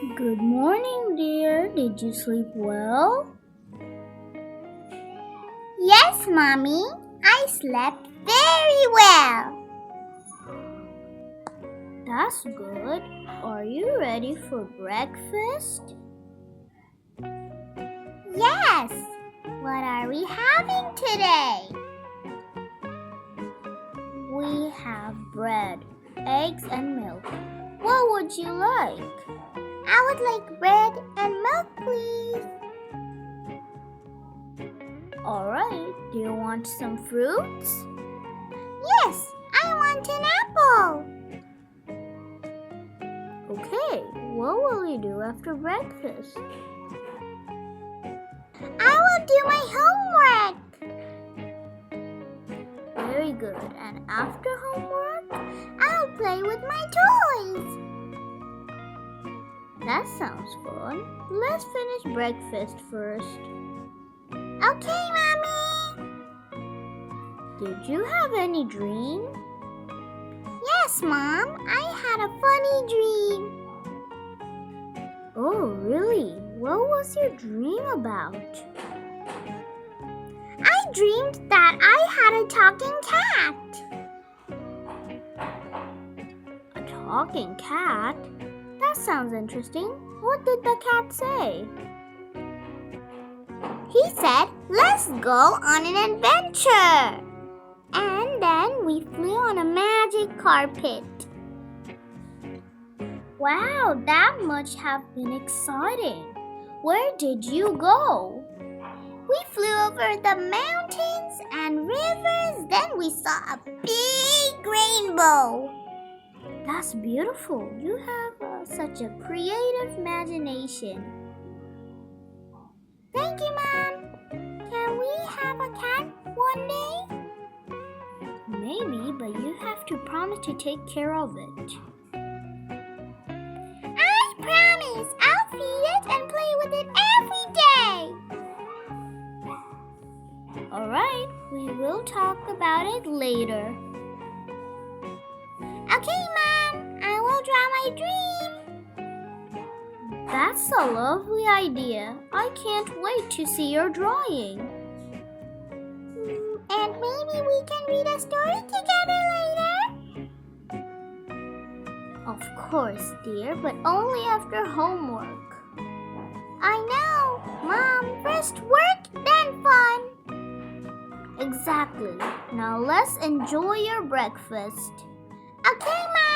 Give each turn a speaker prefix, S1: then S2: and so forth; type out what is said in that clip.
S1: Good morning, dear. Did you sleep well?
S2: Yes, Mommy. I slept very well.
S1: That's good. Are you ready for breakfast?
S2: Yes. What are we having today?
S1: We have bread, eggs, and milk. What would you like?
S2: I would like bread and milk, please.
S1: Alright, do you want some fruits?
S2: Yes, I want an apple.
S1: Okay, what will you do after breakfast?
S2: I will do my homework.
S1: Very good. And after homework?
S2: I'll play with my toys.
S1: That sounds fun. Let's finish breakfast first.
S2: Okay, Mommy.
S1: Did you have any dream?
S2: Yes, Mom. I had a funny dream.
S1: Oh, really? What was your dream about?
S2: I dreamed that I had a talking cat.
S1: A talking cat? That sounds interesting. What did the cat say?
S2: He said, "Let's go on an adventure." And then we flew on a magic carpet.
S1: Wow, that must have been exciting. Where did you go?
S2: We flew over the mountains and rivers. Then we saw a big rainbow.
S1: That's beautiful. You have such a creative imagination.
S2: Thank you, Mom. Can we have a cat one day?
S1: Maybe, but you have to promise to take care of it.
S2: I promise. I'll feed it and play with it every day.
S1: Alright, we will talk about it later.
S2: Okay, Mom. I will draw my dream.
S1: That's a lovely idea. I can't wait to see your drawing.
S2: And maybe we can read a story together later.
S1: Of course, dear, but only after homework.
S2: I know. Mom, first work, then fun.
S1: Exactly. Now let's enjoy your breakfast.
S2: Okay, Mom.